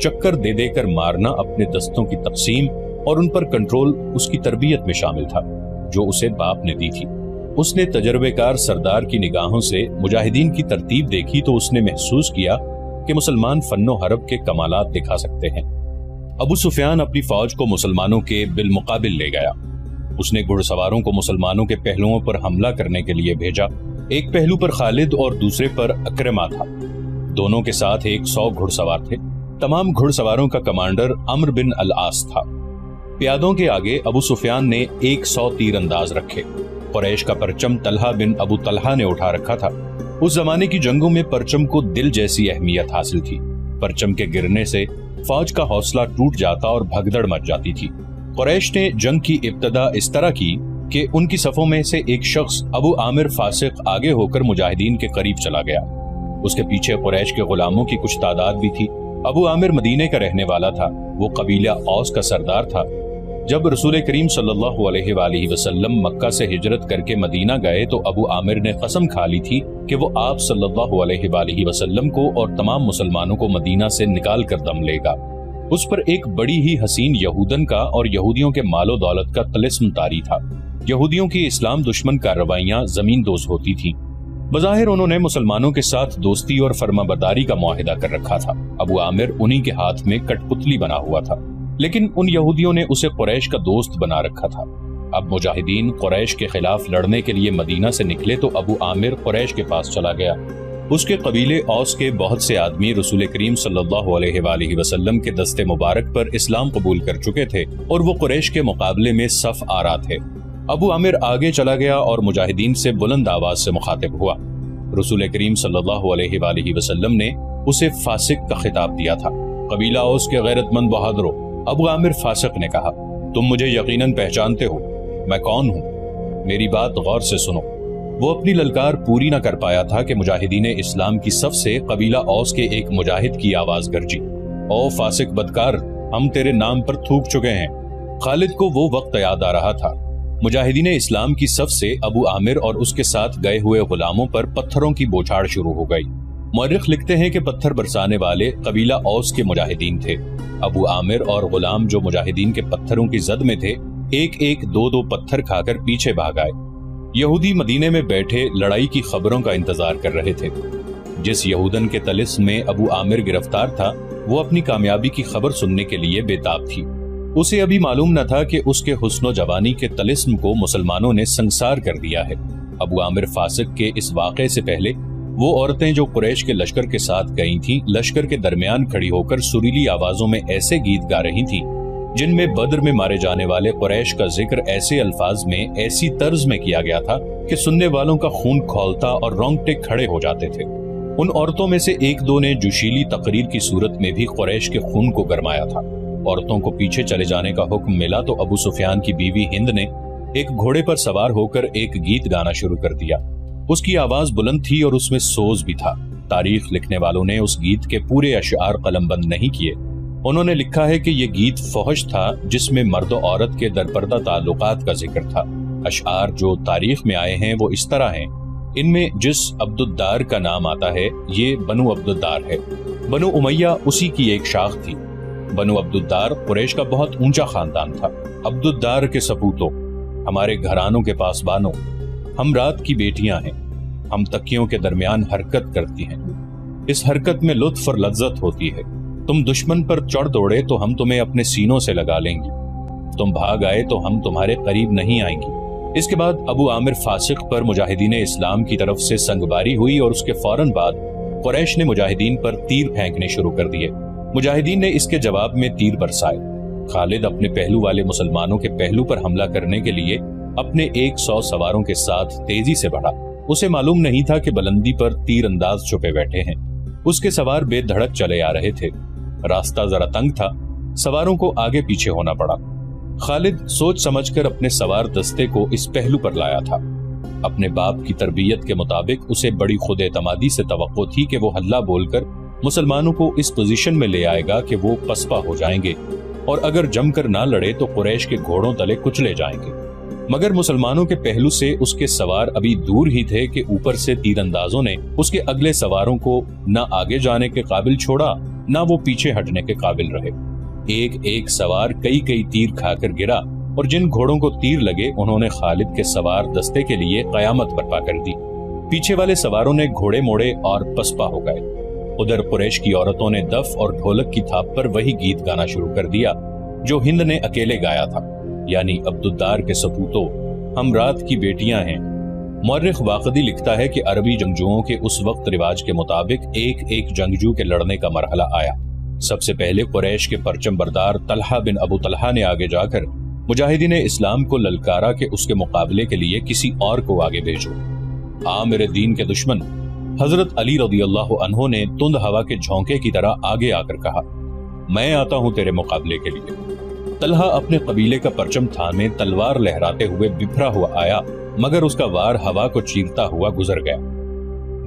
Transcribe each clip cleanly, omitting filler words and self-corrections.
چکر دے دے کر مارنا اپنے دستوں کی تقسیم اور ان پر کنٹرول اس کی تربیت میں شامل تھا جو اسے باپ نے دی تھی۔ اس نے تجربے کار سردار کی نگاہوں سے مجاہدین کی ترتیب دیکھی تو اس نے محسوس کیا کہ مسلمان فن و حرب کے کمالات دکھا سکتے ہیں۔ ابو سفیان اپنی فوج کو مسلمانوں کے بالمقابل لے گیا۔ اس نے گھڑ سواروں کو مسلمانوں کے پہلوؤں پر حملہ کرنے کے لیے بھیجا۔ ایک پہلو پر خالد اور دوسرے پر اکرمہ تھا۔ دونوں کے ساتھ 100 گھڑ سوار تھے۔ تمام گھڑ سواروں کا کمانڈر عمرو بن العاص تھا۔ پیادوں کے آگے ابو سفیان نے 100 تیر انداز رکھے۔ قریش کا پرچم طلحہ بن ابو طلحہ نے اٹھا رکھا تھا۔ اس زمانے کی جنگوں میں پرچم کو دل جیسی اہمیت حاصل تھی۔ پرچم کے گرنے سے فوج کا حوصلہ ٹوٹ جاتا اور بھگدڑ مچ جاتی تھی۔ قریش نے جنگ کی ابتدا اس طرح کی کہ ان کی صفوں میں سے ایک شخص ابو عامر فاسق آگے ہو کر مجاہدین کے قریب چلا گیا۔ اس کے پیچھے قریش کے غلاموں کی کچھ تعداد بھی تھی۔ ابو عامر مدینے کا رہنے والا تھا۔ وہ قبیلہ اوس کا سردار تھا۔ جب رسول کریم صلی اللہ علیہ وآلہ وسلم مکہ سے ہجرت کر کے مدینہ گئے تو ابو عامر نے قسم کھا لی تھی کہ وہ آپ صلی اللہ علیہ وآلہ وسلم کو اور تمام مسلمانوں کو مدینہ سے نکال کر دم لے گا۔ اس پر ایک بڑی ہی حسین یہودن کا اور یہودیوں کے مال و دولت کا طلسم طاری تھا۔ یہودیوں کی اسلام دشمن کارروائیاں زمین دوز ہوتی تھیں۔ بظاہر انہوں نے مسلمانوں کے ساتھ دوستی اور فرما برداری کا معاہدہ کر رکھا تھا۔ ابو عامر انہی کے ہاتھ میں کٹ پتلی بنا ہوا تھا، لیکن ان یہودیوں نے اسے قریش کا دوست بنا رکھا تھا۔ اب مجاہدین قریش کے خلاف لڑنے کے لیے مدینہ سے نکلے تو ابو عامر قریش کے پاس چلا گیا۔ اس کے قبیلے اوس کے بہت سے آدمی رسول کریم صلی اللہ علیہ وآلہ وسلم کے دست مبارک پر اسلام قبول کر چکے تھے اور وہ قریش کے مقابلے میں صف آرا تھے۔ ابو عامر آگے چلا گیا اور مجاہدین سے بلند آواز سے مخاطب ہوا۔ رسول کریم صلی اللہ علیہ وآلہ وسلم نے اسے فاسق کا خطاب دیا تھا۔ قبیلہ اوس کے غیرت مند بہادروں، ابو عامر فاسق نے کہا، تم مجھے یقیناً پہچانتے ہو، میں کون ہوں؟ میری بات غور سے سنو۔ وہ اپنی للکار پوری نہ کر پایا تھا کہ مجاہدین اسلام کی صف سے قبیلہ اوس کے ایک مجاہد کی آواز گرجی، او فاسق بدکار، ہم تیرے نام پر تھوک چکے ہیں۔ خالد کو وہ وقت یاد آ رہا تھا۔ مجاہدین اسلام کی صف سے ابو عامر اور اس کے ساتھ گئے ہوئے غلاموں پر پتھروں کی بوچھاڑ شروع ہو گئی۔ مورخ لکھتے ہیں کہ پتھر برسانے والے قبیلہ اوس کے مجاہدین تھے۔ ابو عامر اور غلام جو مجاہدین کے پتھروں کی زد میں تھے، ایک ایک دو پتھر کھا کر پیچھے بھاگ آئے۔ یہودی مدینے میں بیٹھے لڑائی کی خبروں کا انتظار کر رہے تھے۔ جس یہودن کے طلسم میں ابو عامر گرفتار تھا، وہ اپنی کامیابی کی خبر سننے کے لیے بے تاب تھی۔ اسے ابھی معلوم نہ تھا کہ اس کے حسن و جوانی کے طلسم کو مسلمانوں نے سنسار کر دیا ہے۔ ابو عامر فاسق کے اس واقعے سے پہلے وہ عورتیں جو قریش کے لشکر کے ساتھ گئی تھیں، لشکر کے درمیان کھڑی ہو کر سریلی آوازوں میں ایسے گیت گا رہی تھیں جن میں بدر میں مارے جانے والے قریش کا ذکر ایسے الفاظ میں، ایسی طرز میں کیا گیا تھا کہ سننے والوں کا خون کھولتا اور رونگٹے کھڑے ہو جاتے تھے۔ ان عورتوں میں سے ایک دو نے جوشیلی تقریر کی صورت میں بھی قریش کے خون کو گرمایا تھا۔ عورتوں کو پیچھے چلے جانے کا حکم ملا تو ابو سفیان کی بیوی ہند نے ایک گھوڑے پر سوار ہو کر ایک گیت گانا شروع کر دیا۔ اس کی آواز بلند تھی اور اس میں سوز بھی تھا۔ تاریخ لکھنے والوں نے اس گیت کے پورے اشعار قلم بند نہیں کیے۔ انہوں نے لکھا ہے کہ یہ گیت فحش تھا جس میں مرد و عورت کے درپردہ تعلقات کا ذکر تھا۔ اشعار جو تاریخ میں آئے ہیں وہ اس طرح ہیں۔ ان میں جس عبدالدار کا نام آتا ہے یہ بنو عبدالدار ہے۔ بنو امیہ اسی کی ایک شاخ تھی۔ بنو عبدالدار قریش کا بہت اونچا خاندان تھا۔ عبدالدار کے سپوتوں، ہمارے گھرانوں کے پاسبانوں، ہم رات کی بیٹیاں ہیں، ہم تکیوں کے درمیان حرکت کرتی ہیں، اس حرکت میں لطف اور لذت ہوتی ہے۔ تم دشمن پر چڑھ دوڑے تو ہم تمہیں اپنے سینوں سے لگا لیں گی، تم بھاگ آئے تو ہم تمہارے قریب نہیں آئیں گی۔ اس کے بعد ابو عامر فاسق پر مجاہدین اسلام کی طرف سے سنگباری ہوئی اور اس کے فوراً بعد قریش نے مجاہدین پر تیر پھینکنے شروع کر دیے۔ مجاہدین نے اس کے جواب میں تیر برسائے۔ خالد اپنے پہلو والے مسلمانوں کے پہلو پر حملہ کرنے کے لیے اپنے 100 سواروں کے ساتھ تیزی سے بڑھا۔ اسے معلوم نہیں تھا کہ بلندی پر تیر انداز چھپے بیٹھے ہیں۔ اس کے سوار بے دھڑک چلے آ رہے تھے۔ راستہ ذرا تنگ تھا، سواروں کو آگے پیچھے ہونا پڑا۔ خالد سوچ سمجھ کر اپنے سوار دستے کو اس پہلو پر لایا تھا۔ اپنے باپ کی تربیت کے مطابق اسے بڑی خود اعتمادی سے توقع تھی کہ وہ ہلہ بول کر مسلمانوں کو اس پوزیشن میں لے آئے گا کہ وہ پسپا ہو جائیں گے اور اگر جم کر نہ لڑے تو قریش کے گھوڑوں تلے کچلے جائیں گے۔ مگر مسلمانوں کے پہلو سے اس کے سوار ابھی دور ہی تھے کہ اوپر سے تیر اندازوں نے اس کے اگلے سواروں کو نہ آگے جانے کے قابل چھوڑا نہ وہ پیچھے ہٹنے کے قابل رہے۔ ایک ایک سوار کئی کئی تیر کھا کر گرا اور جن گھوڑوں کو تیر لگے انہوں نے خالد کے سوار دستے کے لیے قیامت برپا کر دی۔ پیچھے والے سواروں نے گھوڑے موڑے اور پسپا ہو گئے۔ ادھر قریش کی عورتوں نے دف اور ڈھولک کی تھاپ پر وہی گیت گانا شروع کر دیا جو ہند نے اکیلے گایا تھا، یعنی عبدالدار کے سپوتوں، ہم رات کی بیٹیاں ہیں۔ مورخ واقدی لکھتا ہے کہ عربی جنگجوؤں کے اس وقت رواج کے مطابق ایک ایک جنگجو کے لڑنے کا مرحلہ آیا۔ سب سے پہلے قریش کے پرچم بردار طلحہ بن ابو طلحہ نے آگے جا کر مجاہدین اسلام کو للکارا کہ اس کے مقابلے کے لیے کسی اور کو آگے بھیجو۔ میرے دین کے دشمن، حضرت علی رضی اللہ عنہ نے تند ہوا کے جھونکے کی طرح آگے آ کر کہا، میں آتا ہوں تیرے مقابلے کے لیے۔ طلحہ اپنے قبیلے کا پرچم تھامے تلوار لہراتے ہوئے بپھرا ہوا آیا، مگر اس کا وار ہوا کو چیرتا ہوا گزر گیا۔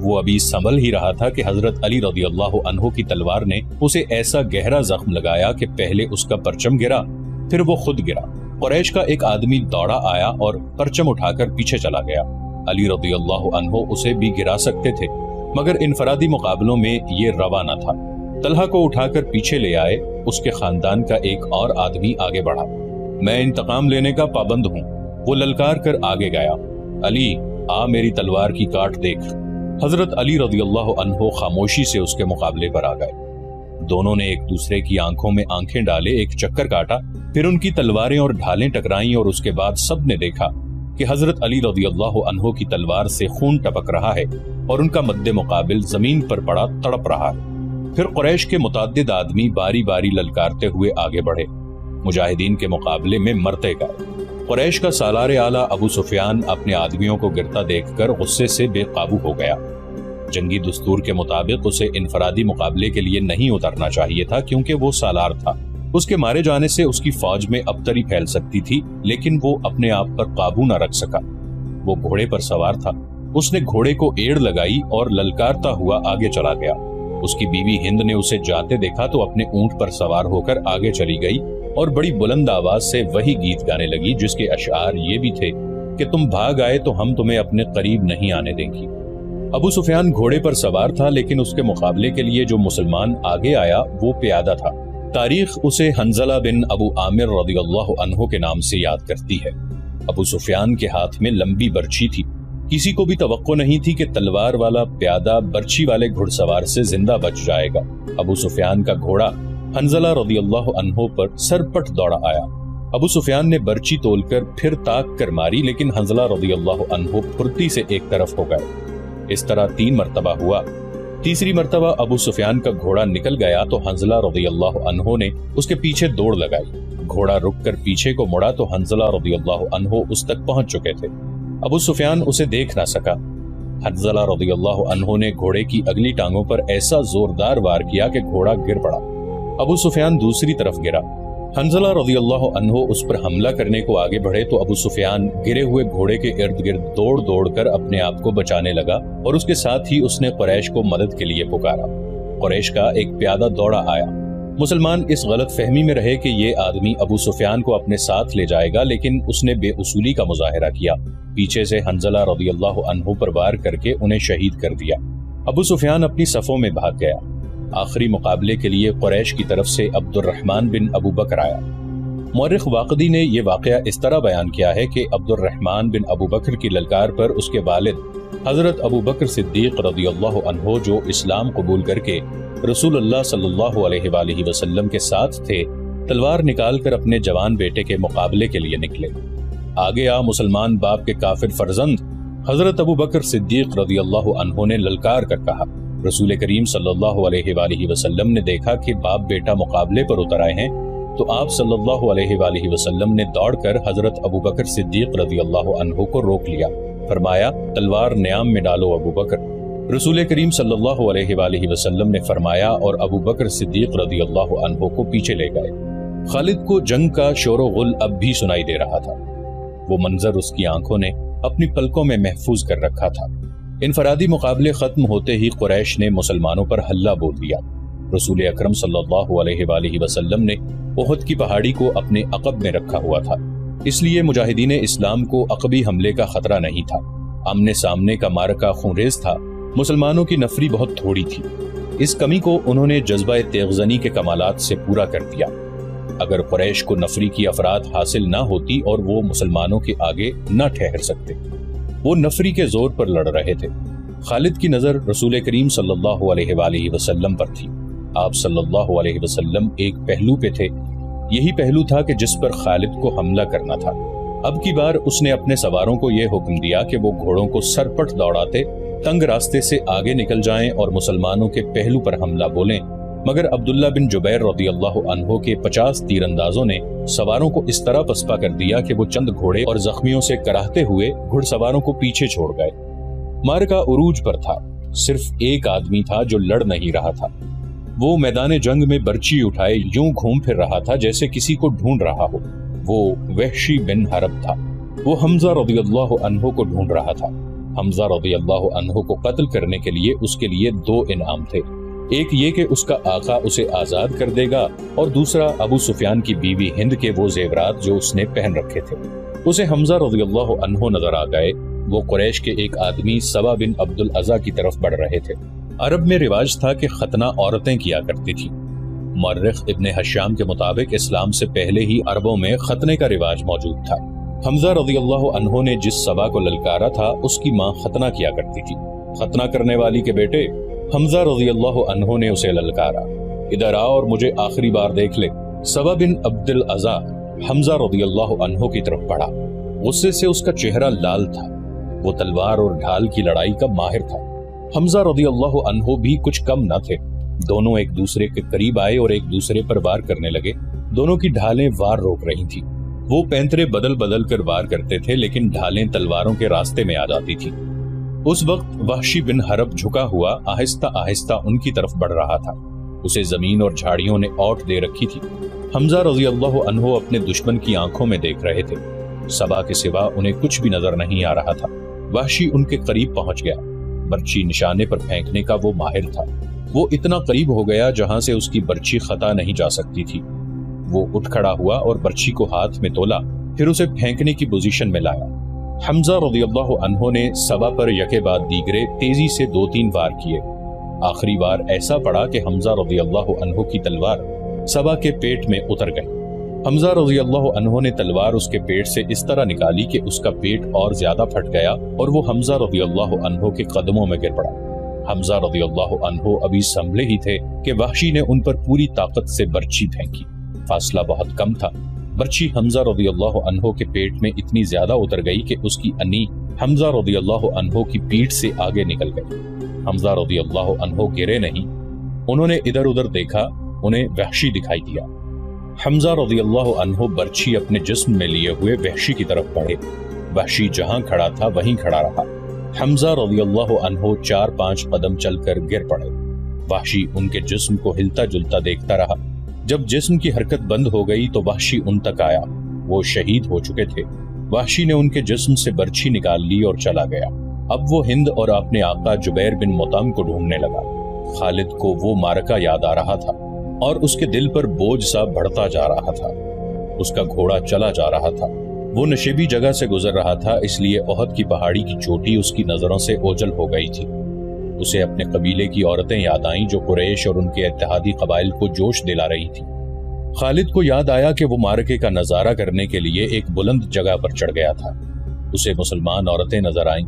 وہ ابھی سنبھل ہی رہا تھا کہ حضرت علی رضی اللہ عنہ کی تلوار نے اسے ایسا گہرا زخم لگایا کہ پہلے اس کا پرچم گرا، پھر وہ خود گرا۔ قریش کا ایک آدمی دوڑا آیا اور پرچم اٹھا کر پیچھے چلا گیا۔ علی رضی اللہ عنہ اسے بھی گرا سکتے تھے، مگر انفرادی مقابلوں میں یہ روا نہ تھا۔ طلحہ کو اٹھا کر پیچھے لے آئے۔ اس کے خاندان کا ایک اور آدمی آگے بڑھا۔ میں انتقام لینے کا پابند ہوں، وہ للکار کر آگے گیا، علی آ میری تلوار کی کاٹ دیکھ۔ حضرت علی رضی اللہ عنہ خاموشی سے اس کے مقابلے پر آ گئے۔ دونوں نے ایک دوسرے کی آنکھوں میں آنکھیں ڈالے، ایک چکر کاٹا، پھر ان کی تلواریں اور ڈھالیں ٹکرائیں اور اس کے بعد سب نے دیکھا کہ حضرت علی رضی اللہ عنہ کی تلوار سے خون ٹپک رہا ہے اور ان کا مد مقابل زمین پر پڑا تڑپ رہا ہے۔ پھر قریش کے متعدد آدمی باری باری للکارتے ہوئے آگے بڑھے، مجاہدین کے مقابلے میں مرتے گئے۔ قریش کا سالار اعلیٰ ابو سفیان اپنے آدمیوں کو گرتا دیکھ کر غصے سے بے قابو ہو گیا۔ جنگی دستور کے مطابق اسے انفرادی مقابلے کے لیے نہیں اترنا چاہیے تھا، کیونکہ وہ سالار تھا۔ اس کے مارے جانے سے اس کی فوج میں ابتری پھیل سکتی تھی، لیکن وہ اپنے آپ پر قابو نہ رکھ سکا۔ وہ گھوڑے پر سوار تھا، اس نے گھوڑے کو ایڑ لگائی اور للکارتا ہوا آگے چلا گیا۔ اس کی بیوی ہند نے اسے جاتے دیکھا تو اپنے اونٹ پر سوار ہو کر آگے چلی گئی اور بڑی بلند آواز سے وہی گیت گانے لگی جس کے اشعار یہ بھی تھے کہ تم بھاگ آئے تو ہم تمہیں اپنے قریب نہیں آنے دیں گی۔ ابو سفیان گھوڑے پر سوار تھا، لیکن اس کے مقابلے کے لیے جو مسلمان آگے آیا وہ پیادہ تھا۔ تاریخ اسے حنظلہ بن ابو عامر رضی اللہ عنہ کے نام سے یاد کرتی ہے۔ ابو سفیان کے ہاتھ میں لمبی برچھی تھی۔ کسی کو بھی توقع نہیں تھی کہ تلوار والا پیادہ برچھی والے گھڑ سوار سے زندہ بچ جائے گا۔ ابو سفیان کا گھوڑا حنظلہ رضی اللہ عنہ پر سرپٹ دوڑا آیا۔ ابو سفیان نے برچی تول کر پھر تاک کر ماری، لیکن حنظلہ رضی اللہ عنہ پھرتی سے ایک طرف ہو گئے۔ اس طرح 3 مرتبہ ہوا۔ تیسری مرتبہ ابو سفیان کا گھوڑا نکل گیا تو حنظلہ رضی اللہ عنہ نے اس کے پیچھے دوڑ لگائی۔ گھوڑا رک کر پیچھے کو مڑا تو حنظلہ رضی اللہ عنہ اس تک پہنچ چکے تھے۔ ابو سفیان اسے دیکھ نہ سکا۔ حنظلہ رضی اللہ عنہ نے گھوڑے کی اگلی ٹانگوں پر ایسا زوردار وار کیا کہ گھوڑا گر پڑا۔ ابو سفیان دوسری طرف گرا۔ حنظلہ رضی اللہ عنہ اس پر حملہ کرنے کو آگے بڑھے تو ابو سفیان گرے ہوئے گھوڑے کے ارد گرد دوڑ دوڑ کر اپنے آپ کو بچانے لگا، اور اس کے ساتھ ہی اس نے قریش کو مدد کے لیے پکارا۔ قریش کا ایک پیادہ دوڑا آیا۔ مسلمان اس غلط فہمی میں رہے کہ یہ آدمی ابو سفیان کو اپنے ساتھ لے جائے گا، لیکن اس نے بے اصولی کا مظاہرہ کیا۔ پیچھے سے حنظلہ رضی اللہ عنہ پر وار کر کے انہیں شہید کر دیا۔ ابو سفیان اپنی صفوں میں بھاگ گیا۔ آخری مقابلے کے لیے قریش کی طرف سے عبد الرحمن بن ابو بکر آیا۔ مورخ واقدی نے یہ واقعہ اس طرح بیان کیا ہے کہ عبد الرحمن بن ابو بکر کی للکار پر اس کے والد حضرت ابو بکر صدیق رضی اللہ عنہ، جو اسلام قبول کر کے رسول اللہ صلی اللہ علیہ وآلہ وسلم کے ساتھ تھے، تلوار نکال کر اپنے جوان بیٹے کے مقابلے کے لیے نکلے۔ آگے آ مسلمان باپ کے کافر فرزند، حضرت ابو بکر صدیق رضی اللہ عنہ نے للکار کر کہا۔ رسول کریم صلی اللہ علیہ وآلہ وسلم نے دیکھا کہ باپ بیٹا مقابلے پر اتر آئے ہیں، تو آپ صلی اللہ علیہ وآلہ وسلم نے دوڑ کر حضرت ابو بکر صدیق رضی اللہ عنہ کو روک لیا۔ فرمایا، تلوار نیام میں ڈالو ابو بکر۔ رسول کریم صلی اللہ علیہ وآلہ وسلم نے فرمایا اور ابو بکر صدیق رضی اللہ عنہ کو پیچھے لے گئے۔ خالد کو جنگ کا شور و غل اب بھی سنائی دے رہا تھا۔ وہ منظر اس کی آنکھوں نے اپنی پلکوں میں محفوظ کر رکھا تھا۔ انفرادی مقابلے ختم ہوتے ہی قریش نے مسلمانوں پر حلہ بول دیا۔ رسول اکرم صلی اللہ علیہ وآلہ وسلم نے احد کی پہاڑی کو اپنے عقب میں رکھا ہوا تھا، اس لیے مجاہدین اسلام کو عقبی حملے کا خطرہ نہیں تھا۔ آمنے سامنے کا معرکہ خونریز تھا۔ مسلمانوں کی نفری بہت تھوڑی تھی۔ اس کمی کو انہوں نے جذبہ تیغزنی کے کمالات سے پورا کر دیا۔ اگر قریش کو نفری کی افراد حاصل نہ ہوتی اور وہ مسلمانوں کے آگے نہ ٹھہر سکتے، وہ نفری کے زور پر لڑ رہے تھے۔ خالد کی نظر رسول کریم صلی اللہ علیہ وآلہ وسلم پر تھی۔ آپ صلی اللہ علیہ وسلم ایک پہلو پہ تھے، یہی پہلو تھا کہ جس پر خالد کو حملہ کرنا تھا۔ اب کی بار اس نے اپنے سواروں کو یہ حکم دیا کہ وہ گھوڑوں کو سرپٹ دوڑاتے تنگ راستے سے آگے نکل جائیں اور مسلمانوں کے پہلو پر حملہ بولیں، مگر عبداللہ بن جبیر رضی اللہ عنہ کے 50 تیر اندازوں نے سواروں کو اس طرح پسپا کر دیا کہ وہ چند گھوڑے اور زخمیوں سے کراہتے ہوئے گھڑ سواروں کو پیچھے چھوڑ گئے۔ مارکا عروج پر تھا، صرف ایک آدمی تھا جو لڑ نہیں رہا تھا۔ وہ میدان جنگ میں برچی اٹھائے یوں گھوم پھر رہا تھا جیسے کسی کو ڈھونڈ رہا ہو۔ وہ وحشی بن حرب تھا۔ وہ حمزہ رضی اللہ عنہ کو ڈھونڈ رہا تھا۔ حمزہ رضی اللہ عنہ کو قتل کرنے کے لیے اس کے لیے 2 انعام تھے، ایک یہ کہ اس کا آقا اسے آزاد کر دے گا، اور دوسرا ابو سفیان کی بیوی ہند کے وہ زیورات جو اس نے پہن رکھے تھے۔ اسے حمزہ رضی اللہ عنہ نظر آ گئے۔ وہ قریش کے ایک آدمی سبا بن عبد العزا کی طرف بڑھ رہے تھے۔ عرب میں رواج تھا کہ ختنہ عورتیں کیا کرتی تھی۔ مورخ ابن حشام کے مطابق اسلام سے پہلے ہی عربوں میں ختنے کا رواج موجود تھا۔ حمزہ رضی اللہ عنہ نے جس سبا کو للکارا تھا اس کی ماں ختنہ کیا کرتی تھی۔ ختنہ کرنے والی کے بیٹے، حمزہ رضی اللہ عنہ نے اسے للکارا، ادھر آ اور مجھے آخری بار دیکھ لے۔ سبا بن عبد العزا حمزہ رضی اللہ عنہ کی طرف بڑھا۔ غصے سے اس کا چہرہ لال تھا۔ وہ تلوار اور ڈھال کی لڑائی کا ماہر تھا۔ حمزہ رضی اللہ عنہ بھی کچھ کم نہ تھے۔ دونوں ایک دوسرے کے قریب آئے اور ایک دوسرے پر وار کرنے لگے۔ دونوں کی ڈھالیں وار روک رہی تھی۔ وہ پینترے بدل بدل کر وار کرتے تھے، لیکن ڈھالیں تلواروں کے راستے میں آ جاتی تھی۔ اس وقت وحشی بن حرب جھکا ہوا آہستہ آہستہ ان کی طرف بڑھ رہا تھا۔ اسے زمین اور جھاڑیوں نے اوٹ دے رکھی تھی۔ حمزہ رضی اللہ عنہ اپنے دشمن کی آنکھوں میں دیکھ رہے تھے۔ سبا کے سوا انہیں کچھ بھی نظر نہیں آ رہا تھا۔ وحشی ان کے قریب پہنچ گیا۔ برچی نشانے پر پھینکنے کا وہ ماہر تھا۔ وہ اتنا قریب ہو گیا جہاں سے اس کی برچی خطا نہیں جا سکتی تھی۔ وہ اٹھ کھڑا ہوا اور برچی کو ہاتھ میں تولا، پھر اسے پھینکنے کی پوزیشن میں لایا۔ حمزہ رضی اللہ عنہ نے سبا پر یکے بعد دیگرے تیزی سے 2-3 وار کیے۔ آخری وار ایسا پڑا کہ حمزہ رضی اللہ عنہ کی تلوار سبا کے پیٹ میں اتر گئی۔ حمزہ رضی اللہ عنہ نے تلوار اس کے پیٹ سے اس طرح نکالی کہ اس کا پیٹ اور زیادہ پھٹ گیا اور وہ حمزہ رضی اللہ عنہ کے قدموں میں گر پڑا۔ حمزہ رضی اللہ عنہ ابھی سنبھلے ہی تھے کہ وحشی نے ان پر پوری طاقت سے برچی پھینکی۔ فاصلہ بہت کم تھا۔ برچی حمزہ رضی اللہ عنہ کے پیٹ میں اتنی زیادہ اتر گئی کہ اس کی انی حمزہ رضی اللہ عنہ کی پیٹھ سے آگے نکل گئی۔ حمزہ رضی اللہ عنہ گرے نہیں، انہوں نے ادھر ادھر دیکھا، انہیں وحشی دکھائی دیا۔ حمزہ رضی اللہ عنہ برچھی اپنے جسم میں لیے ہوئے وحشی کی طرف بڑھے۔ وحشی جہاں کھڑا تھا وہیں کھڑا رہا۔ حمزہ رضی اللہ عنہ 4-5 قدم چل کر گر پڑے۔ وحشی ان کے جسم کو ہلتا جلتا دیکھتا رہا۔ جب جسم کی حرکت بند ہو گئی تو وحشی ان تک آیا۔ وہ شہید ہو چکے تھے۔ وحشی نے ان کے جسم سے برچھی نکال لی اور چلا گیا۔ اب وہ ہند اور اپنے آقا جبیر بن مطعم کو ڈھونڈنے لگا۔ خالد کو وہ مارکا یاد آ رہا تھا اور اس کے دل پر بوجھ سا بڑھتا جا رہا تھا۔ اس کا گھوڑا چلا جا رہا تھا۔ وہ نشیبی جگہ سے گزر رہا تھا، اس لیے احد کی پہاڑی کی چوٹی اس کی نظروں سے اوجل ہو گئی تھی۔ اسے اپنے قبیلے کی عورتیں یاد آئیں جو قریش اور ان کے اتحادی قبائل کو جوش دلا رہی تھی۔ خالد کو یاد آیا کہ وہ مارکے کا نظارہ کرنے کے لیے ایک بلند جگہ پر چڑھ گیا تھا۔ اسے مسلمان عورتیں نظر آئیں۔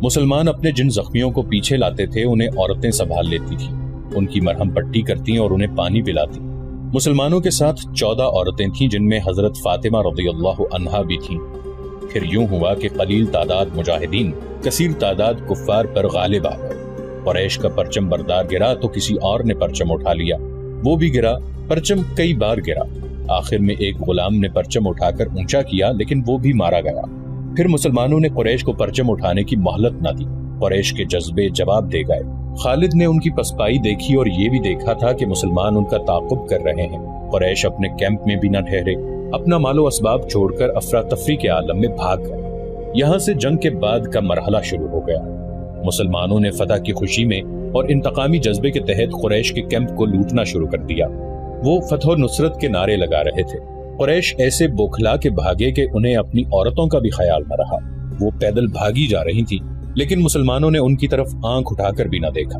مسلمان اپنے جن زخمیوں کو پیچھے لاتے تھے انہیں عورتیں سنبھال لیتی تھیں، ان کی مرہم پٹی کرتی اور انہیں پانی پلاتی۔ مسلمانوں کے ساتھ 14 عورتیں تھیں جن میں حضرت فاطمہ رضی اللہ عنہا بھی تھیں۔ پھر یوں ہوا کہ قلیل تعداد مجاہدین کثیر تعداد کفار پر غالب آ گئے۔ قریش کا پرچم بردار گرا تو کسی اور نے پرچم اٹھا لیا، وہ بھی گرا، پرچم کئی بار گرا۔ آخر میں ایک غلام نے پرچم اٹھا کر اونچا کیا لیکن وہ بھی مارا گیا۔ پھر مسلمانوں نے قریش کو پرچم اٹھانے کی مہلت نہ دی۔ قریش کے جذبے جواب دے گئے۔ خالد نے ان کی پسپائی دیکھی اور یہ بھی دیکھا تھا کہ مسلمان ان کا تعاقب کر رہے ہیں۔ قریش اپنے کیمپ میں بھی نہ ٹھہرے، اپنا مال و اسباب چھوڑ کر افراتفری کے عالم میں بھاگ گئے۔ یہاں سے جنگ کے بعد کا مرحلہ شروع ہو گیا۔ مسلمانوں نے فتح کی خوشی میں اور انتقامی جذبے کے تحت قریش کے کیمپ کو لوٹنا شروع کر دیا۔ وہ فتح و نصرت کے نعرے لگا رہے تھے۔ قریش ایسے بوکھلا کے بھاگے کہ انہیں اپنی عورتوں کا بھی خیال نہ رہا۔ وہ پیدل بھاگی جا رہی تھی لیکن مسلمانوں نے ان کی طرف آنکھ اٹھا کر بھی نہ دیکھا۔